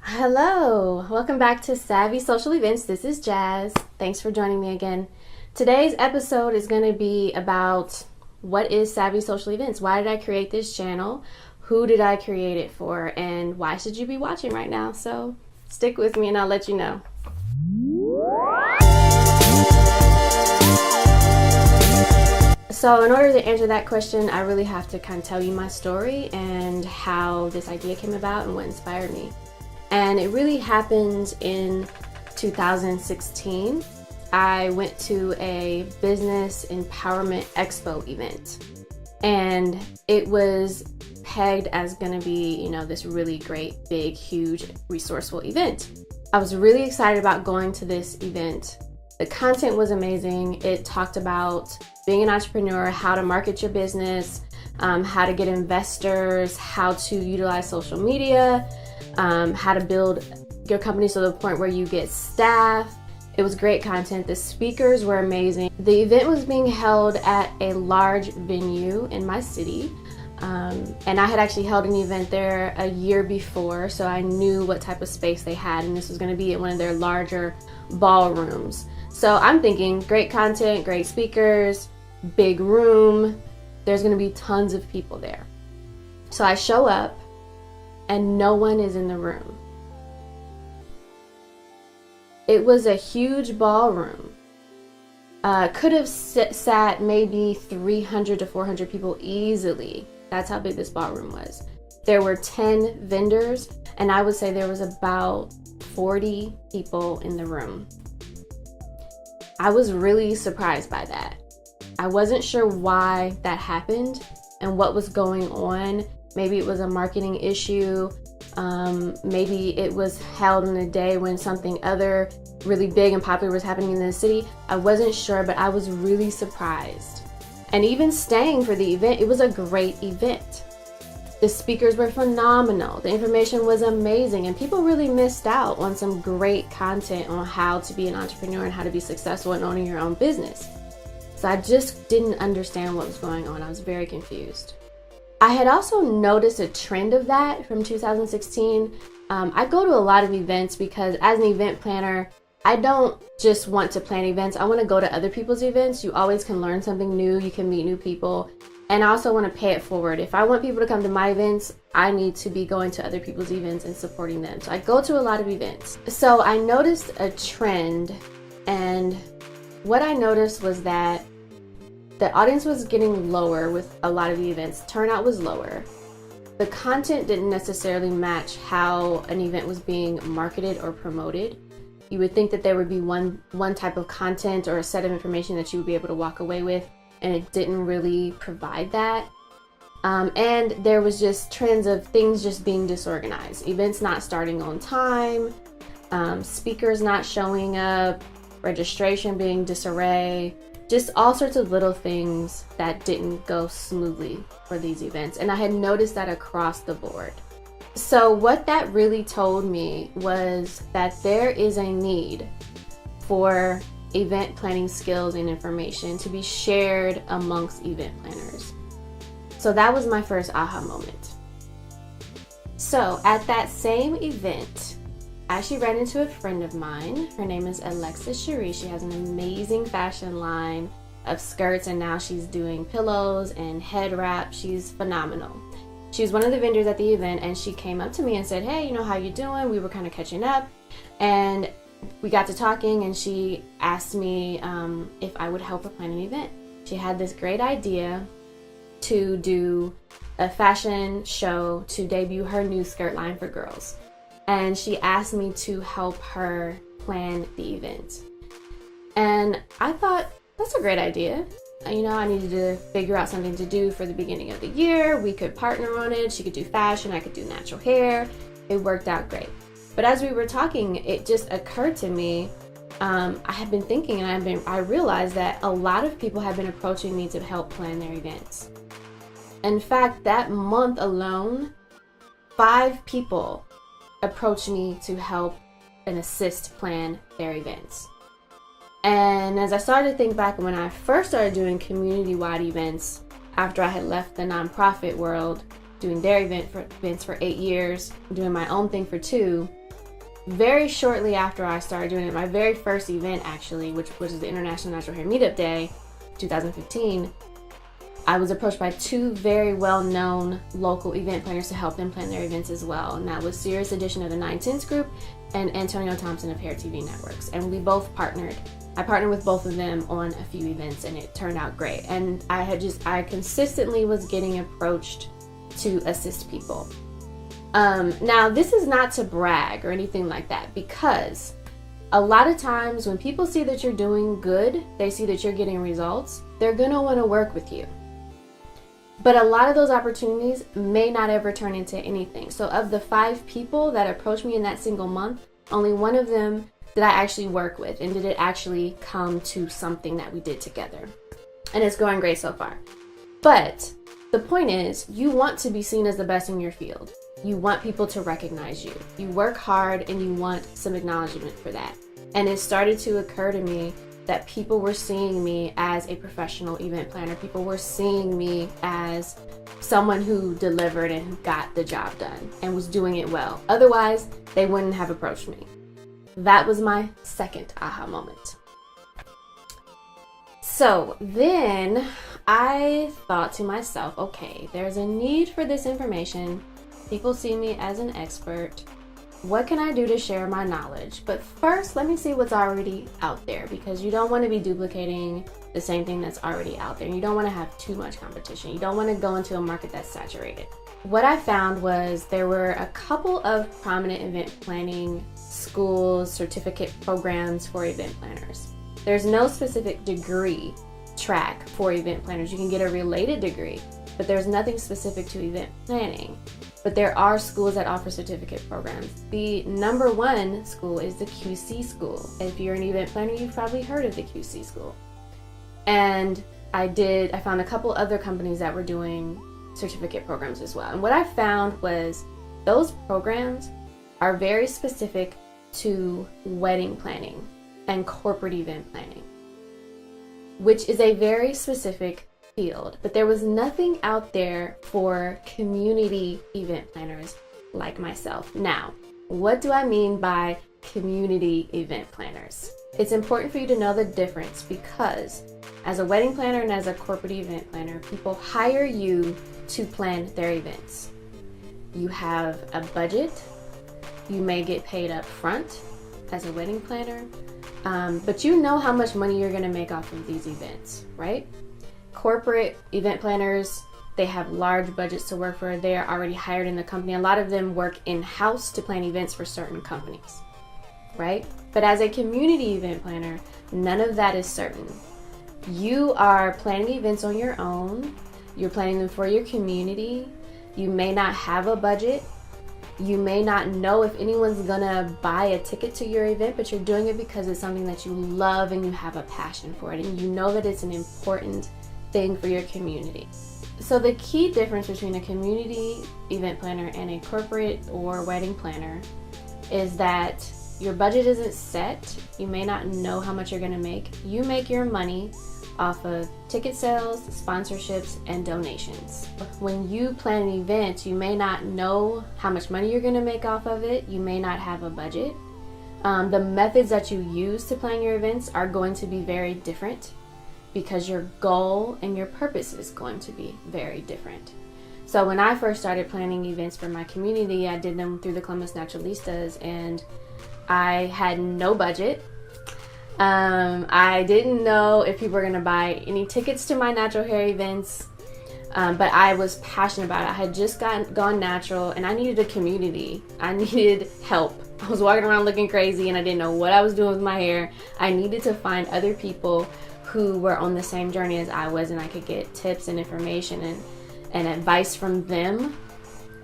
Hello, welcome back to Savvy Social Events. This is Jazz. Thanks for joining me again. Today's episode is going to be about what is Savvy Social Events? Why did I create this channel? Who did I create it for? And why should you be watching right now? So stick with me and I'll let you know. So in order to answer that question, I really have to kind of tell you my story and how this idea came about and what inspired me. And it really happened in 2016. I went to a business empowerment expo event, and it was pegged as going to be, this really great, big, huge, resourceful event. I was really excited about going to this event. The content was amazing. It talked about being an entrepreneur, how to market your business, how to get investors, how to utilize social media, how to build your company to the point where you get staff. It was great content. The speakers were amazing. The event was being held at a large venue in my city. And I had actually held an event there a year before, so I knew what type of space they had, and this was going to be at one of their larger ballrooms. So I'm thinking great content, great speakers, big room. There's going to be tons of people there. So I show up and no one is in the room. It was a huge ballroom. Could have sat maybe 300 to 400 people easily. That's how big this ballroom was. There were 10 vendors, and I would say there was about 40 people in the room. I was really surprised by that. I wasn't sure why that happened and what was going on. Maybe it was a marketing issue. Maybe it was held on a day when something other really big and popular was happening in the city. I wasn't sure, but I was really surprised. And even staying for the event, it was a great event. The speakers were phenomenal. The information was amazing, and people really missed out on some great content on how to be an entrepreneur and how to be successful in owning your own business. So I just didn't understand what was going on. I was very confused. I had also noticed a trend of that from 2016. I go to a lot of events because as an event planner, I don't just want to plan events. I want to go to other people's events. You always can learn something new. You can meet new people. And I also want to pay it forward. If I want people to come to my events, I need to be going to other people's events and supporting them. So I go to a lot of events. So I noticed a trend, and what I noticed was that the audience was getting lower with a lot of the events. Turnout was lower. The content didn't necessarily match how an event was being marketed or promoted. You would think that there would be one type of content or a set of information that you would be able to walk away with, and it didn't really provide that. And there was just trends of things just being disorganized. Events not starting on time, speakers not showing up, registration being disarray, just all sorts of little things that didn't go smoothly for these events. And I had noticed that across the board. So what that really told me was that there is a need for event planning skills and information to be shared amongst event planners. So that was my first aha moment. So at that same event, I actually ran into a friend of mine. Her name is Alexis Cherie. She has an amazing fashion line of skirts, and now she's doing pillows and head wraps. She's phenomenal. She was one of the vendors at the event, and she came up to me and said, "Hey, how you doing?" We were kind of catching up, and we got to talking, and she asked me if I would help her plan an event. She had this great idea to do a fashion show to debut her new skirt line for girls. And she asked me to help her plan the event. And I thought, that's a great idea. I needed to figure out something to do for the beginning of the year. We could partner on it. She could do fashion, I could do natural hair. It worked out great. But as we were talking, it just occurred to me, I had been thinking, and I realized that a lot of people have been approaching me to help plan their events. In fact, that month alone, 5 people approached me to help and assist plan their events. And as I started to think back when I first started doing community-wide events, after I had left the nonprofit world, doing their events for 8 years, doing my own thing for 2, very shortly after I started doing it, my very first event actually, which was the International Natural Hair Meetup Day, 2015, I was approached by two very well-known local event planners to help them plan their events as well. And that was Serious Edition of the 910s Group and Antonio Thompson of Hair TV Networks. And we both partnered. I partnered with both of them on a few events, and it turned out great. And I consistently was getting approached to assist people. Now, this is not to brag or anything like that, because a lot of times when people see that you're doing good, they see that you're getting results, they're gonna wanna work with you. But a lot of those opportunities may not ever turn into anything. So of the 5 people that approached me in that single month, only one of them did I actually work with, and did it actually come to something that we did together. And it's going great so far. But the point is, you want to be seen as the best in your field. You want people to recognize you. You work hard and you want some acknowledgement for that. And it started to occur to me that people were seeing me as a professional event planner. People were seeing me as someone who delivered and who got the job done and was doing it well. Otherwise, they wouldn't have approached me. That was my second aha moment. So then I thought to myself, okay, there's a need for this information. People see me as an expert. What can I do to share my knowledge? But first, let me see what's already out there, because you don't want to be duplicating the same thing that's already out there. You don't want to have too much competition. You don't want to go into a market that's saturated. What I found was there were a couple of prominent event planning schools, certificate programs for event planners. There's no specific degree track for event planners. You can get a related degree, but there's nothing specific to event planning. But there are schools that offer certificate programs. The number one school is the QC school. If you're an event planner, you've probably heard of the QC school. And I found a couple other companies that were doing certificate programs as well. And what I found was those programs are very specific to wedding planning and corporate event planning, which is a very specific field. But there was nothing out there for community event planners like myself. Now, what do I mean by community event planners? It's important for you to know the difference, because as a wedding planner and as a corporate event planner, people hire you to plan their events. You have a budget. You may get paid up front as a wedding planner, but you know how much money you're going to make off of these events, right? Corporate event planners, they have large budgets to work for. They are already hired in the company. A lot of them work in-house to plan events for certain companies, right? But as a community event planner, none of that is certain. You are planning events on your own. You're planning them for your community. You may not have a budget. You may not know if anyone's gonna buy a ticket to your event, but you're doing it because it's something that you love and you have a passion for it, and you know that it's an important thing for your community. So the key difference between a community event planner and a corporate or wedding planner is that your budget isn't set. You may not know how much you're gonna make. You make your money off of ticket sales, sponsorships, and donations. When you plan an event, you may not know how much money you're gonna make off of it. You may not have a budget. The methods that you use to plan your events are going to be very different, because your goal and your purpose is going to be very different. So when I first started planning events for my community, I did them through the Columbus Naturalistas, and I had no budget. I didn't know if people were gonna buy any tickets to my natural hair events, but I was passionate about it. I had just gone natural, and I needed a community. I needed help. I was walking around looking crazy, and I didn't know what I was doing with my hair. I needed to find other people who were on the same journey as I was, and I could get tips and information and advice from them,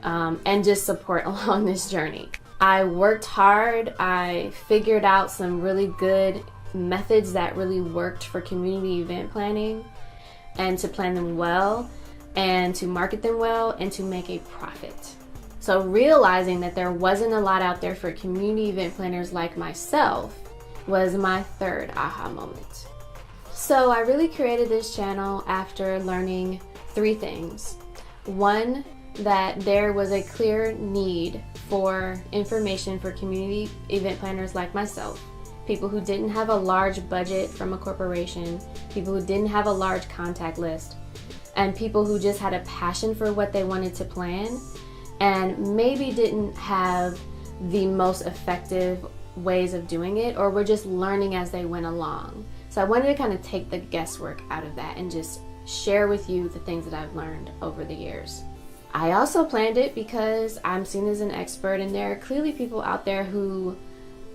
and just support along this journey. I worked hard. I figured out some really good methods that really worked for community event planning, and to plan them well, and to market them well, and to make a profit. So realizing that there wasn't a lot out there for community event planners like myself was my third aha moment. So I really created this channel after learning 3 things. 1, that there was a clear need for information for community event planners like myself, people who didn't have a large budget from a corporation, people who didn't have a large contact list, and people who just had a passion for what they wanted to plan and maybe didn't have the most effective ways of doing it, or were just learning as they went along. So I wanted to kind of take the guesswork out of that and just share with you the things that I've learned over the years. I also planned it because I'm seen as an expert, and there are clearly people out there who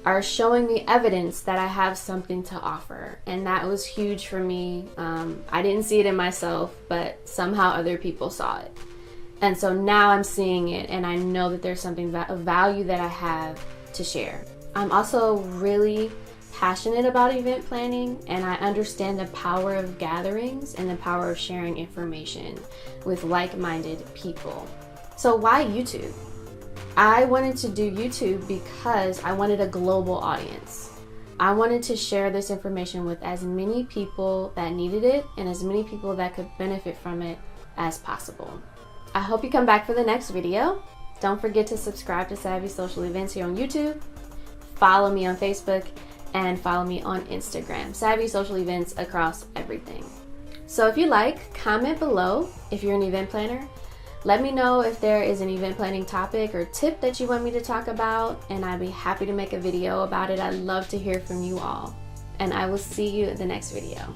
are showing me evidence that I have something to offer, and that was huge for me. I didn't see it in myself, but somehow other people saw it. And so now I'm seeing it, and I know that there's something of value that I have to share. I'm also really passionate about event planning, and I understand the power of gatherings and the power of sharing information with like-minded people. So why YouTube? I wanted to do YouTube because I wanted a global audience. I wanted to share this information with as many people that needed it and as many people that could benefit from it as possible. I hope you come back for the next video. Don't forget to subscribe to Savvy Social Events here on YouTube. Follow me on Facebook and follow me on Instagram. Savvy Social Events across everything. So if you like, comment below if you're an event planner. Let me know if there is an event planning topic or tip that you want me to talk about, and I'd be happy to make a video about it. I'd love to hear from you all. And I will see you in the next video.